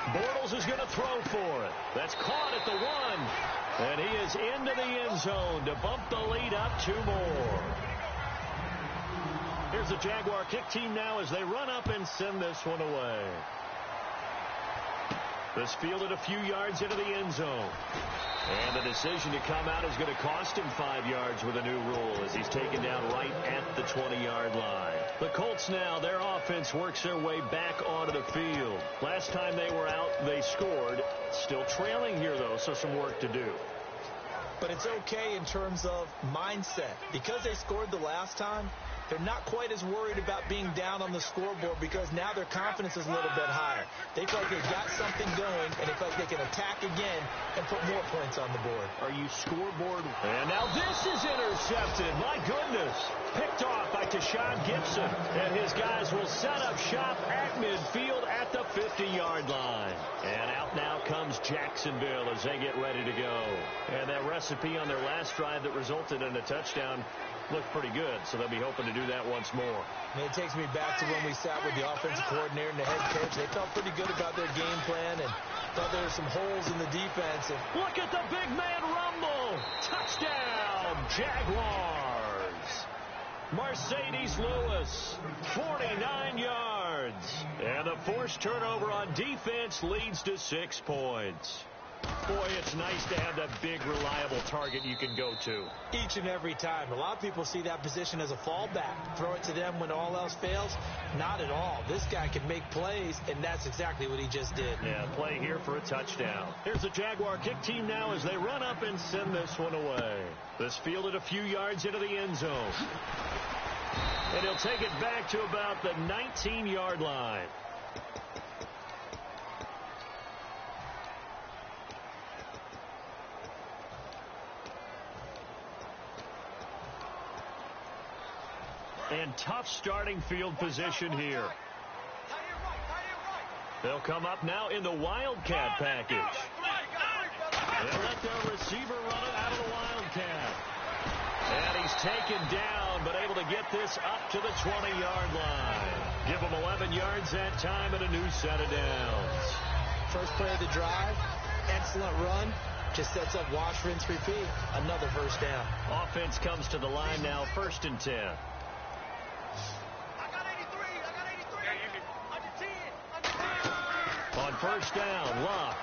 Bortles is going to throw for it. That's caught at the 1. And he is into the end zone to bump the lead up 2 more. Here's the Jaguar kick team now as they run up and send this one away. This fielded a few yards into the end zone. And the decision to come out is going to cost him 5 yards with a new rule as he's taken down right at the 20-yard line. The Colts now, their offense works their way back onto the field. Last time they were out, they scored. Still trailing here, though, so some work to do. But it's okay in terms of mindset. Because they scored the last time, they're not quite as worried about being down on the scoreboard because now their confidence is a little bit higher. They feel like they've got something going, and they feel like they can attack again and put more points on the board. Are you scoreboard? And now this is intercepted. My goodness. Picked off by Tashawn Gibson. And his guys will set up shop at midfield at the 50-yard line. And out now comes Jacksonville as they get ready to go. And that recipe on their last drive that resulted in a touchdown looked pretty good, so they'll be hoping to do that once more. And it takes me back to when we sat with the offensive coordinator and the head coach. They felt pretty good about their game plan and thought there were some holes in the defense. And look at the big man rumble. Touchdown, Jaguars. Mercedes Lewis, 49 yards. And the forced turnover on defense leads to 6 points. Boy, it's nice to have that big, reliable target you can go to. Each and every time. A lot of people see that position as a fallback. Throw it to them when all else fails. Not at all. This guy can make plays, and that's exactly what he just did. Yeah, play here for a touchdown. Here's the Jaguar kick team now as they run up and send this one away. This fielded a few yards into the end zone. And he'll take it back to about the 19-yard line. And tough starting field position here. They'll come up now in the Wildcat package. They'll let their receiver run it out of the Wildcat. And he's taken down, but able to get this up to the 20-yard line. Give him 11 yards that time and a new set of downs. First play of the drive, excellent run. Just sets up wash, rinse, repeat. Another first down. Offense comes to the line now, 1st and 10. On first down, Luck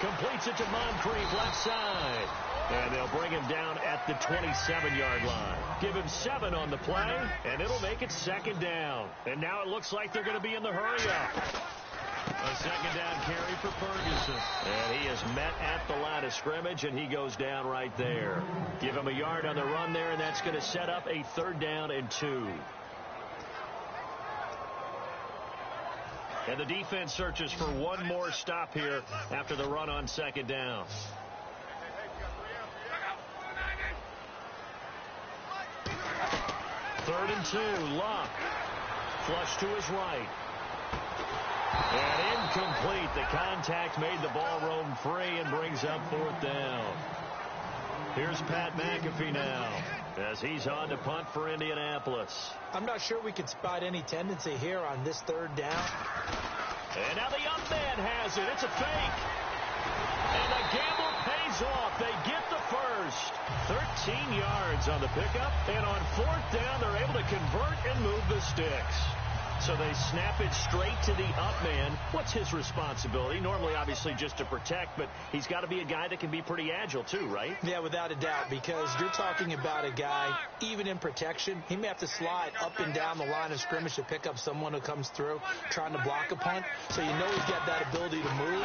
completes it to Moncrief left side. And they'll bring him down at the 27-yard line. Give him 7 on the play, and it'll make it 2nd down. And now it looks like they're going to be in the hurry-up. A 2nd down carry for Ferguson. And he is met at the line of scrimmage, and he goes down right there. Give him a yard on the run there, and that's going to set up a 3rd down and 2. And the defense searches for one more stop here after the run on 2nd down. Third and 2, Luck. Flush to his right. And incomplete. The contact made the ball roam free and brings up 4th down. Here's Pat McAfee now as he's on to punt for Indianapolis. I'm not sure we could spot any tendency here on this 3rd down. And now the up man has it. It's a fake. And the gamble pays off. They get the first. 13 yards on the pickup. And on 4th down, they're able to convert and move the sticks. So they snap it straight to the up man. What's his responsibility? Normally, obviously, just to protect, but he's got to be a guy that can be pretty agile too, right? Yeah, without a doubt, because you're talking about a guy, even in protection, he may have to slide up and down the line of scrimmage to pick up someone who comes through trying to block a punt. So you know he's got that ability to move,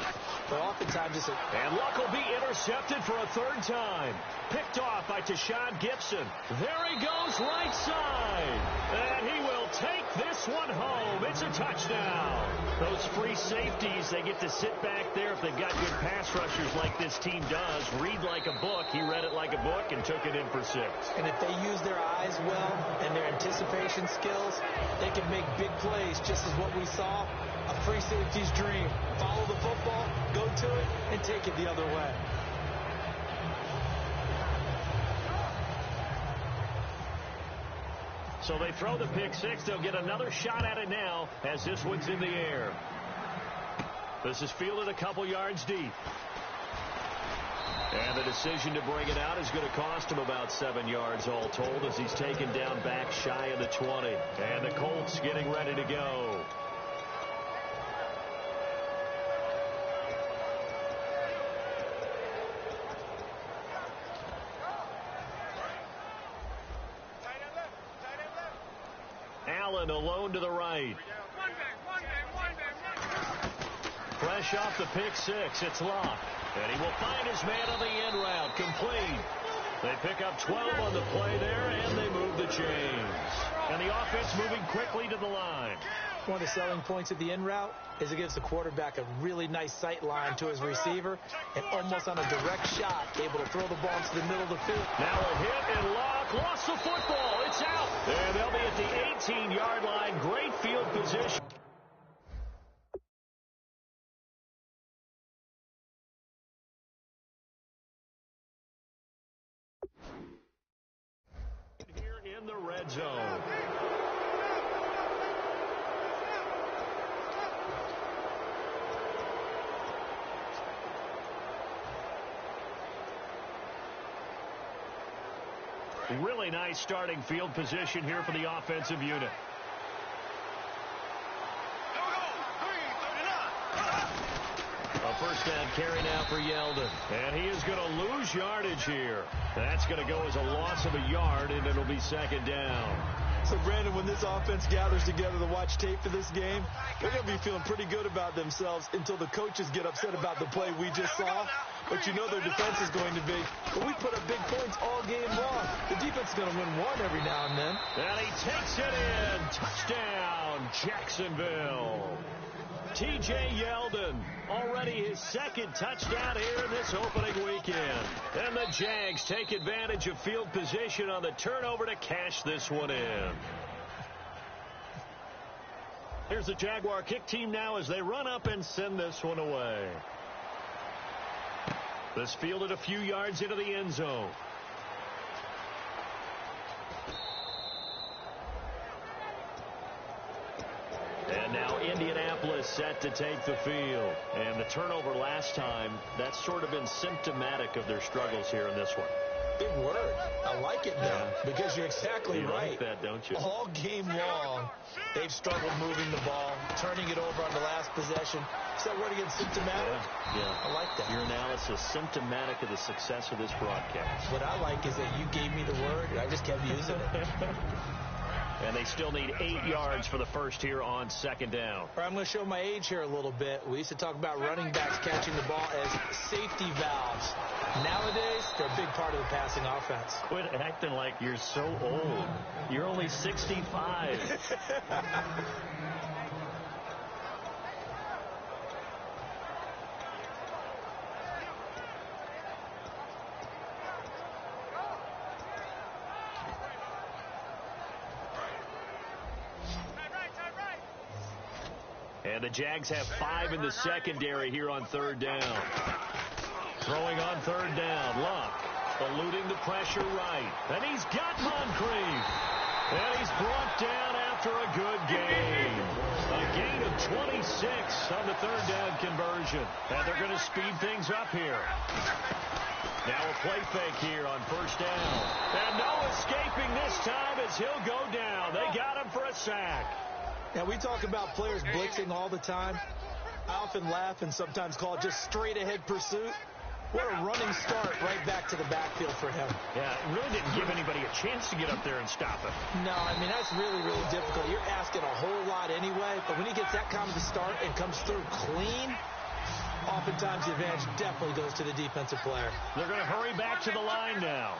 but oftentimes it's a... And Luck will be intercepted for a 3rd time. Picked off by Tashawn Gibson. There he goes right side. And he will take this one home. home. It's a touchdown. Those free safeties, they get to sit back there if they've got good pass rushers like this team does. Read like a book. He read it like a book and took it in for 6. And if they use their eyes well and their anticipation skills, they can make big plays, just as what we saw. A free safety's dream. Follow the football, go to it, and take it the other way. So they throw the pick 6. They'll get another shot at it now as this one's in the air. This is fielded a couple yards deep. And the decision to bring it out is going to cost him about 7 yards all told as he's taken down back shy of the 20. And the Colts getting ready to go. Allen alone to the right. Fresh off the pick 6, it's Locke. And he will find his man on the end route. Complete. They pick up 12 on the play there, and they move the chains. And the offense moving quickly to the line. One of the selling points of the in route is it gives the quarterback a really nice sight line to his receiver, and almost on a direct shot, able to throw the ball into the middle of the field. Now a hit, and Locke lost the football. It's out. And they'll be at the 18-yard line. Great field position. Here in the red zone. Really nice starting field position here for the offensive unit. A first down carry now for Yeldon. And he is going to lose yardage here. That's going to go as a loss of a yard, and it'll be second down. So, Brandon, when this offense gathers together to watch tape for this game, they're going to be feeling pretty good about themselves until the coaches get upset about the play we just saw. But you know their defense is going to be. But we put up big points all game long. The defense is going to win one every now and then. And he takes it in. Touchdown, Jacksonville. T.J. Yeldon, already his second touchdown here in this opening weekend. And the Jags take advantage of field position on the turnover to cash this one in. Here's the Jaguar kick team now as they run up and send this one away. This fielded a few yards into the end zone. And now Indianapolis set to take the field. And the turnover last time, that's sort of been symptomatic of their struggles here in this one. Big word. I like it now because you're exactly right. You like that, don't you? All game long, they've struggled moving the ball, turning it over on the last possession. Is that word again, symptomatic? Yeah. I like that. Your analysis, symptomatic of the success of this broadcast. What I like is that you gave me the word, and I just kept using it. And they still need 8 yards for the first here on second down. All right, I'm going to show my age here a little bit. We used to talk about running backs catching the ball as safety valves. Nowadays, they're a big part of the passing offense. Quit acting like you're so old. You're only 65. And the Jags have 5 in the secondary here on third down. Throwing on third down. Luck eluding the pressure right. And he's got Moncrief. And he's brought down after a good gain. A gain of 26 on the third down conversion. And they're going to speed things up here. Now a play fake here on first down. And no escaping this time as he'll go down. They got him for a sack. Now, we talk about players blitzing all the time. I often laugh and sometimes call it just straight-ahead pursuit. What a running start right back to the backfield for him. Yeah, it really didn't give anybody a chance to get up there and stop him. No, I mean, that's really, really difficult. You're asking a whole lot anyway, but when he gets that kind of a start and comes through clean, oftentimes the advantage definitely goes to the defensive player. They're going to hurry back to the line now.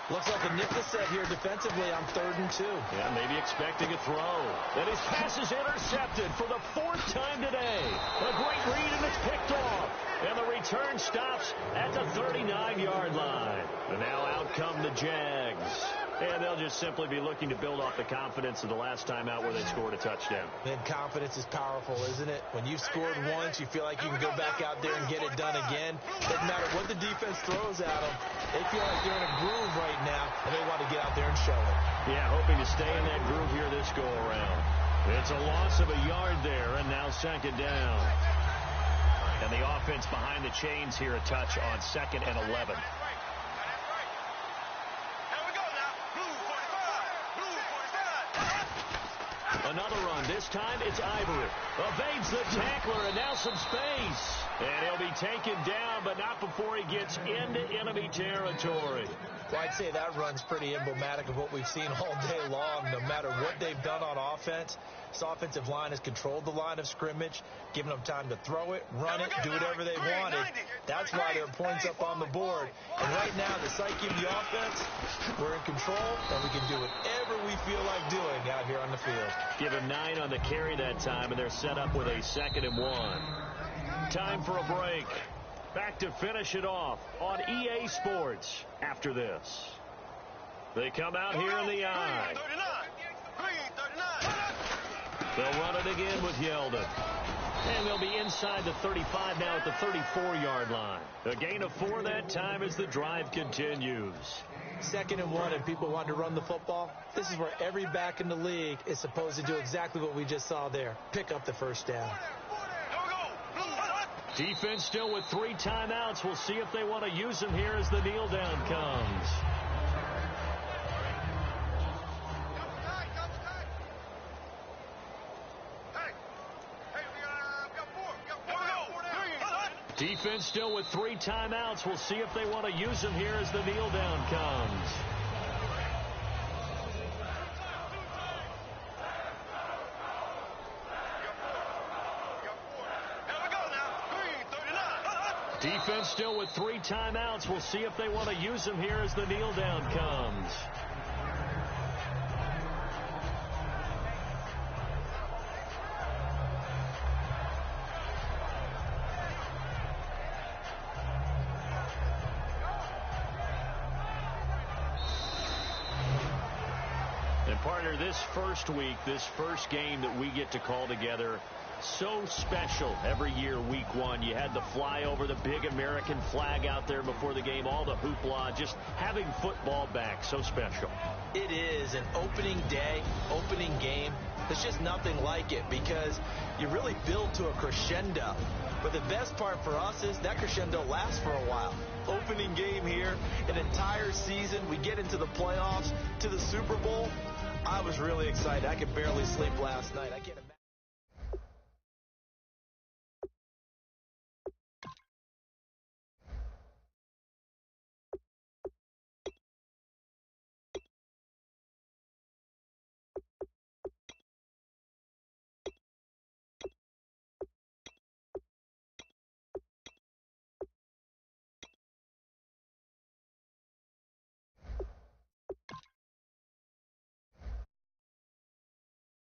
Looks like a nickel set here defensively on 3rd and 2. Yeah, maybe expecting a throw. And his pass is intercepted for the 4th time today. A great read, and it's picked off. And the return stops at the 39-yard line. And now out come the Jags. And they'll just simply be looking to build off the confidence of the last time out where they scored a touchdown. Man, confidence is powerful, isn't it? When you've scored once, you feel like you can go back out there and get it done again. Doesn't matter what the defense throws at them. They feel like they're in a groove right now, and they want to get out there and show it. Yeah, hoping to stay in that groove here this go-around. It's a loss of a yard there, and now 2nd down. And the offense behind the chains here a touch on 2nd and 11. Another run. This time it's Ivory. Evades the tackler, and now some space. And he'll be taken down, but not before he gets into enemy territory. Well, I'd say that run's pretty emblematic of what we've seen all day long. No matter what they've done on offense, this offensive line has controlled the line of scrimmage, given them time to throw it, run it, do whatever they wanted. That's why there are points up on the board. And right now, the psyche of the offense, we're in control, and we can do whatever we feel like doing out here on the field. Give him 9 on the carry that time, and they're set up with a 2nd and 1. Time for a break. Back to finish it off on EA Sports after this. They come out here in the I. They'll run it again with Yeldon. And they'll be inside the 35 now at the 34-yard line. A gain of 4 that time as the drive continues. 2nd and 1, and people want to run the football. This is where every back in the league is supposed to do exactly what we just saw there. Pick up the 1st down. Defense still with 3 timeouts. We'll see if they want to use them here as the kneel down comes. Defense still with 3 timeouts. We'll see if they want to use them here as the kneel down comes. Defense still with 3 timeouts. We'll see if they want to use them here as the kneel down comes. And partner, this first week, this first game that we get to call together, so special every year. Week 1, you had the flyover, the big American flag out there before the game, all the hoopla, just having football back, so special. It is an opening day, opening game. There's just nothing like it because you really build to a crescendo. But the best part for us is that crescendo lasts for a while. Opening game here, an entire season. We get into the playoffs, to the Super Bowl. I was really excited. I could barely sleep last night. I can't imagine.